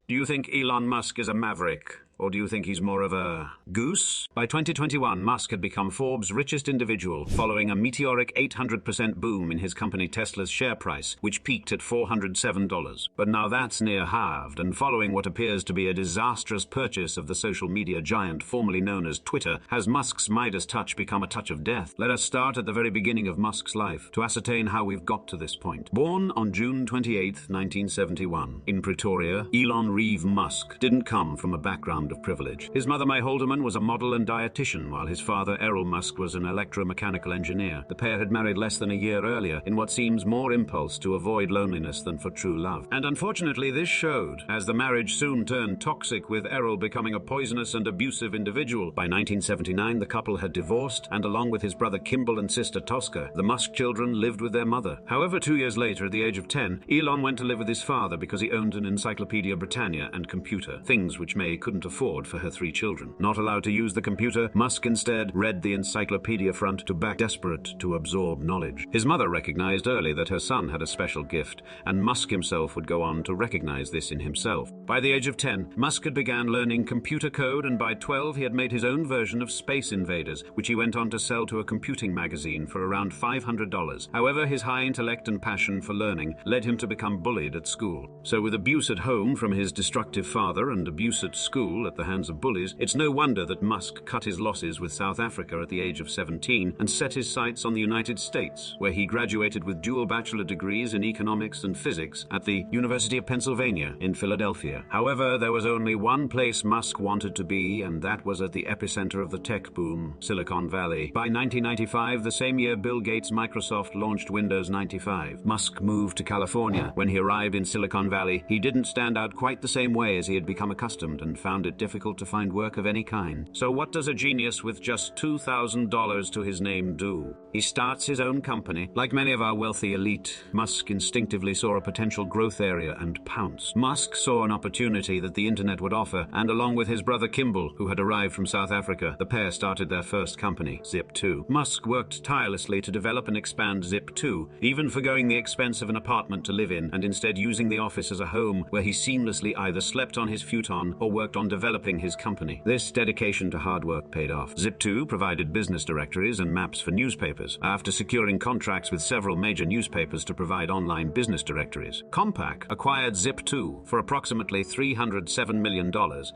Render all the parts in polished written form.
Do you think Elon Musk is a maverick? Or do you think he's more of a goose? By 2021, Musk had become Forbes' richest individual, following a meteoric 800% boom in his company Tesla's share price, which peaked at $407. But now that's near halved, and following what appears to be a disastrous purchase of the social media giant formerly known as Twitter, has Musk's Midas touch become a touch of death? Let us start at the very beginning of Musk's life, to ascertain how we've got to this point. Born on June 28, 1971, in Pretoria, Elon Reeve Musk didn't come from a background of privilege. His mother, May Haldeman, was a model and dietitian, while his father, Errol Musk, was an electromechanical engineer. The pair had married less than a year earlier, in what seems more impulse to avoid loneliness than for true love. And unfortunately, this showed, as the marriage soon turned toxic, with Errol becoming a poisonous and abusive individual. By 1979, the couple had divorced, and along with his brother Kimball and sister Tosca, the Musk children lived with their mother. However, 2 years later, at the age of 10, Elon went to live with his father because he owned an Encyclopedia Britannia and computer, things which May couldn't afford for her 3 children. Not allowed to use the computer, Musk instead read the encyclopedia front to back, desperate to absorb knowledge. His mother recognized early that her son had a special gift, and Musk himself would go on to recognize this in himself. By the age of 10, Musk had began learning computer code, and by 12 he had made his own version of Space Invaders, which he went on to sell to a computing magazine for around $500. However, his high intellect and passion for learning led him to become bullied at school. So with abuse at home from his destructive father and abuse at school at the hands of bullies, it's no wonder that Musk cut his losses with South Africa at the age of 17 and set his sights on the United States, where he graduated with dual bachelor degrees in economics and physics at the University of Pennsylvania in Philadelphia. However, there was only one place Musk wanted to be, and that was at the epicenter of the tech boom, Silicon Valley. By 1995, the same year Bill Gates' Microsoft launched Windows 95, Musk moved to California. When he arrived in Silicon Valley, he didn't stand out quite the same way as he had become accustomed, and found it difficult to find work of any kind. So what does a genius with just $2,000 to his name do? He starts his own company. Like many of our wealthy elite, Musk instinctively saw a potential growth area and pounced. Musk saw an opportunity that the internet would offer, and along with his brother Kimball, who had arrived from South Africa, the pair started their first company, Zip2. Musk worked tirelessly to develop and expand Zip2, even forgoing the expense of an apartment to live in, and instead using the office as a home where he seamlessly either slept on his futon or worked on developing his company. This dedication to hard work paid off. Zip2 provided business directories and maps for newspapers, after securing contracts with several major newspapers to provide online business directories. Compaq acquired Zip2 for approximately $307 million,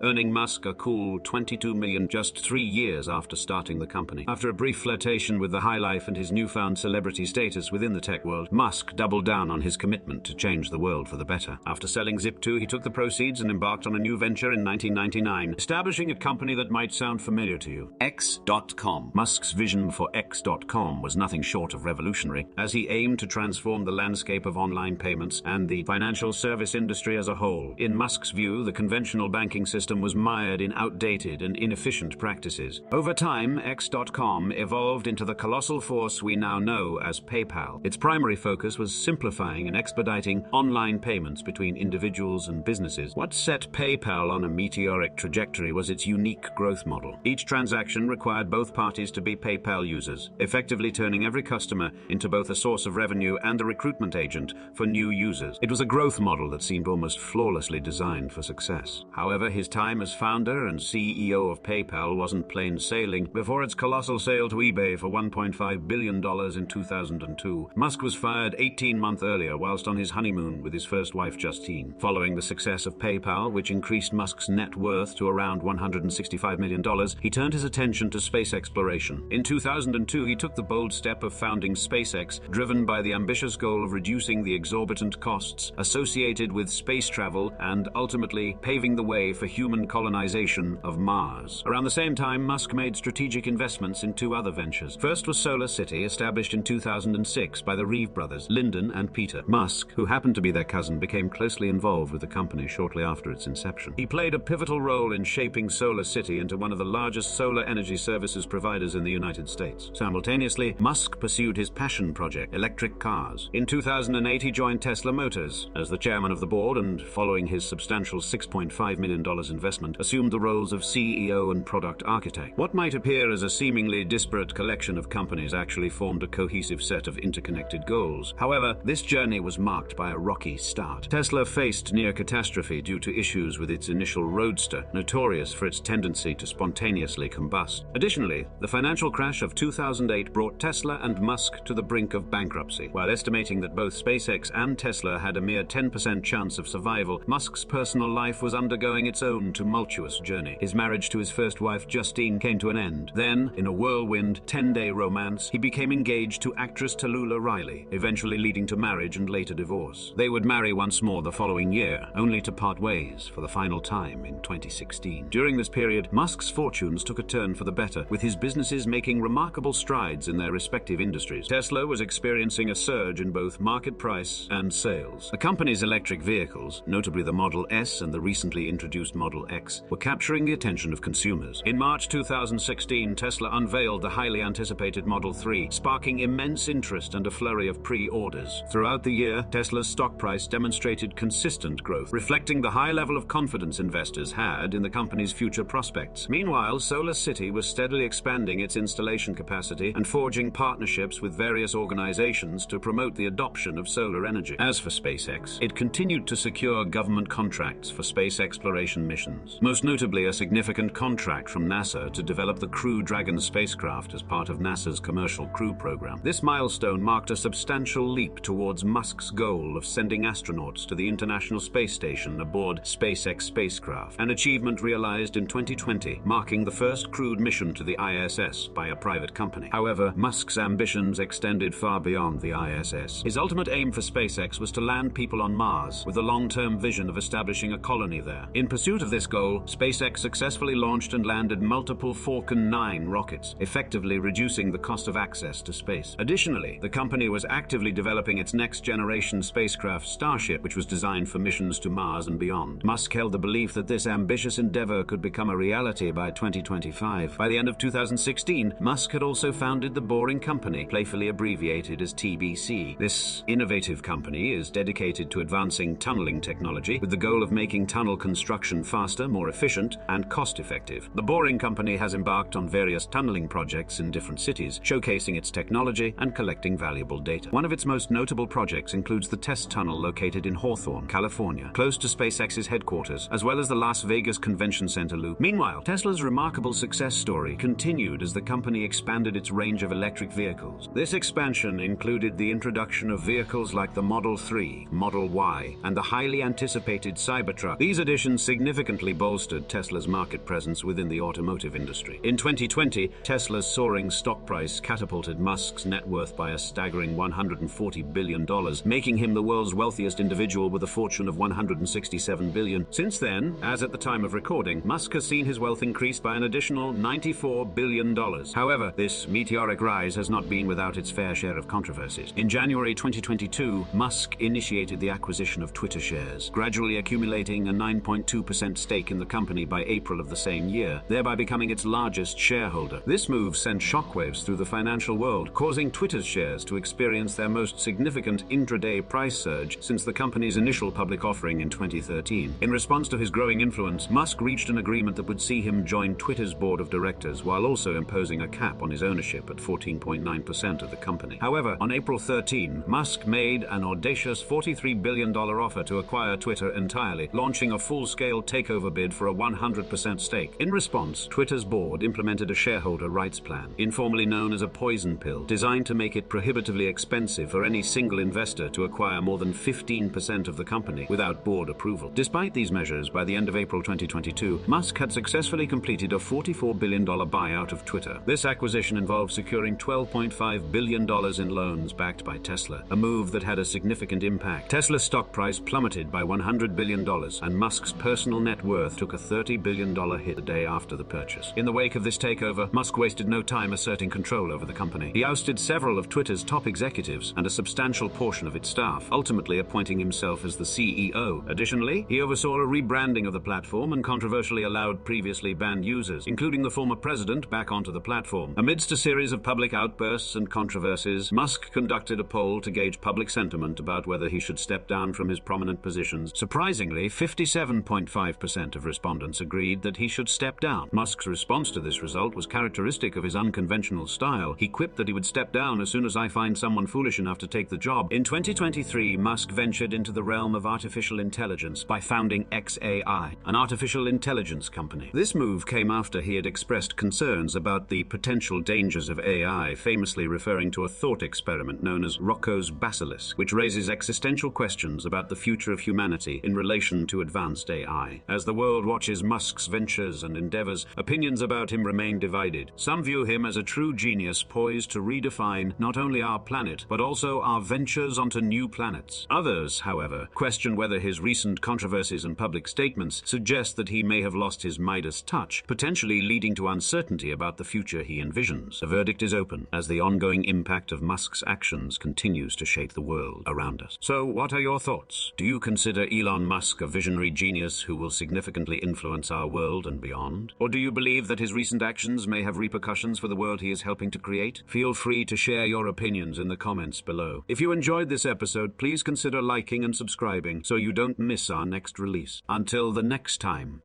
earning Musk a cool $22 million just 3 years after starting the company. After a brief flirtation with the high life and his newfound celebrity status within the tech world, Musk doubled down on his commitment to change the world for the better. After selling Zip2, he took the proceeds and embarked on a new venture in 1999, establishing a company that might sound familiar to you, X.com. Musk's vision for X.com was nothing short of revolutionary, as he aimed to transform the landscape of online payments and the financial service industry as a whole. In Musk's view, the conventional banking system was mired in outdated and inefficient practices. Over time, X.com evolved into the colossal force we now know as PayPal. Its primary focus was simplifying and expediting online payments between individuals and businesses. What set PayPal on a meteoric trajectory was its unique growth model. Each transaction required both parties to be PayPal users, effectively turning every customer into both a source of revenue and a recruitment agent for new users. It was a growth model that seemed almost flawlessly designed for success. However, his time as founder and CEO of PayPal wasn't plain sailing. Before its colossal sale to eBay for $1.5 billion in 2002, Musk was fired 18 months earlier whilst on his honeymoon with his first wife Justine. Following the success of PayPal, which increased Musk's net worth to around $165 million, he turned his attention to space exploration. In 2002, he took the bold step of founding SpaceX, driven by the ambitious goal of reducing the exorbitant costs associated with space travel and ultimately paving the way for human colonization of Mars. Around the same time, Musk made strategic investments in 2 other ventures. First was Solar City, established in 2006 by the Reeve brothers, Lyndon and Peter. Musk, who happened to be their cousin, became closely involved with the company shortly after its inception. He played a pivotal pivotal role in shaping Solar City into one of the largest solar energy services providers in the United States. Simultaneously, Musk pursued his passion project, electric cars. In 2008, he joined Tesla Motors as the chairman of the board and, following his substantial $6.5 million investment, assumed the roles of CEO and product architect. What might appear as a seemingly disparate collection of companies actually formed a cohesive set of interconnected goals. However, this journey was marked by a rocky start. Tesla faced near catastrophe due to issues with its initial Roadster, notorious for its tendency to spontaneously combust. Additionally, the financial crash of 2008 brought Tesla and Musk to the brink of bankruptcy. While estimating that both SpaceX and Tesla had a mere 10% chance of survival, Musk's personal life was undergoing its own tumultuous journey. His marriage to his first wife, Justine, came to an end. Then, in a whirlwind 10-day romance, he became engaged to actress Tallulah Riley, eventually leading to marriage and later divorce. They would marry once more the following year, only to part ways for the final time in 2016. During this period, Musk's fortunes took a turn for the better, with his businesses making remarkable strides in their respective industries. Tesla was experiencing a surge in both market price and sales. The company's electric vehicles, notably the Model S and the recently introduced Model X, were capturing the attention of consumers. In March 2016, Tesla unveiled the highly anticipated Model 3, sparking immense interest and a flurry of pre-orders. Throughout the year, Tesla's stock price demonstrated consistent growth, reflecting the high level of confidence investors had in the company's future prospects. Meanwhile, Solar City was steadily expanding its installation capacity and forging partnerships with various organizations to promote the adoption of solar energy. As for SpaceX, it continued to secure government contracts for space exploration missions, most notably a significant contract from NASA to develop the Crew Dragon spacecraft as part of NASA's Commercial Crew program. This milestone marked a substantial leap towards Musk's goal of sending astronauts to the International Space Station aboard SpaceX spacecraft, an achievement realized in 2020, marking the first crewed mission to the ISS by a private company. However, Musk's ambitions extended far beyond the ISS. His ultimate aim for SpaceX was to land people on Mars, with a long-term vision of establishing a colony there. In pursuit of this goal, SpaceX successfully launched and landed multiple Falcon 9 rockets, effectively reducing the cost of access to space. Additionally, the company was actively developing its next-generation spacecraft Starship, which was designed for missions to Mars and beyond. Musk held the belief that this ambitious endeavor could become a reality by 2025. By the end of 2016, Musk had also founded the Boring Company, playfully abbreviated as TBC. This innovative company is dedicated to advancing tunneling technology with the goal of making tunnel construction faster, more efficient, and cost-effective. The Boring Company has embarked on various tunneling projects in different cities, showcasing its technology and collecting valuable data. One of its most notable projects includes the test tunnel located in Hawthorne, California, close to SpaceX's headquarters, as well as the Las Vegas Convention Center loop. Meanwhile, Tesla's remarkable success story continued as the company expanded its range of electric vehicles. This expansion included the introduction of vehicles like the Model 3, Model Y, and the highly anticipated Cybertruck. These additions significantly bolstered Tesla's market presence within the automotive industry. In 2020, Tesla's soaring stock price catapulted Musk's net worth by a staggering $140 billion, making him the world's wealthiest individual with a fortune of $167 billion. Since then, as at the time of recording, Musk has seen his wealth increase by an additional $94 billion. However, this meteoric rise has not been without its fair share of controversies. In January 2022, Musk initiated the acquisition of Twitter shares, gradually accumulating a 9.2% stake in the company by April of the same year, thereby becoming its largest shareholder. This move sent shockwaves through the financial world, causing Twitter's shares to experience their most significant intraday price surge since the company's initial public offering in 2013. In response to his growing influence, Musk reached an agreement that would see him join Twitter's board of directors, while also imposing a cap on his ownership at 14.9% of the company. However, on April 13, Musk made an audacious $43 billion offer to acquire Twitter entirely, launching a full-scale takeover bid for a 100% stake. In response, Twitter's board implemented a shareholder rights plan, informally known as a poison pill, designed to make it prohibitively expensive for any single investor to acquire more than 15% of the company without board approval. Despite these measures, by the end of April 2022, Musk had successfully completed a $44 billion buyout of Twitter. This acquisition involved securing $12.5 billion in loans backed by Tesla, a move that had a significant impact. Tesla's stock price plummeted by $100 billion, and Musk's personal net worth took a $30 billion hit the day after the purchase. In the wake of this takeover, Musk wasted no time asserting control over the company. He ousted several of Twitter's top executives and a substantial portion of its staff, ultimately appointing himself as the CEO. Additionally, he oversaw a rebranding of the platform platform and controversially allowed previously banned users, including the former president, back onto the platform. Amidst a series of public outbursts and controversies, Musk conducted a poll to gauge public sentiment about whether he should step down from his prominent positions. Surprisingly, 57.5% of respondents agreed that he should step down. Musk's response to this result was characteristic of his unconventional style. He quipped that he would step down as soon as I find someone foolish enough to take the job. In 2023, Musk ventured into the realm of artificial intelligence by founding XAI, an artificial intelligence company. This move came after he had expressed concerns about the potential dangers of AI, famously referring to a thought experiment known as Rocco's basilisk, which raises existential questions about the future of humanity in relation to advanced AI. As the world watches Musk's ventures and endeavors, opinions about him remain divided. Some view him as a true genius poised to redefine not only our planet, but also our ventures onto new planets. Others, however, question whether his recent controversies and public statements suggest that he may have lost his Midas touch, potentially leading to uncertainty about the future he envisions. The verdict is open, as the ongoing impact of Musk's actions continues to shape the world around us. So, what are your thoughts? Do you consider Elon Musk a visionary genius who will significantly influence our world and beyond? Or do you believe that his recent actions may have repercussions for the world he is helping to create? Feel free to share your opinions in the comments below. If you enjoyed this episode, please consider liking and subscribing so you don't miss our next release. Until the next time.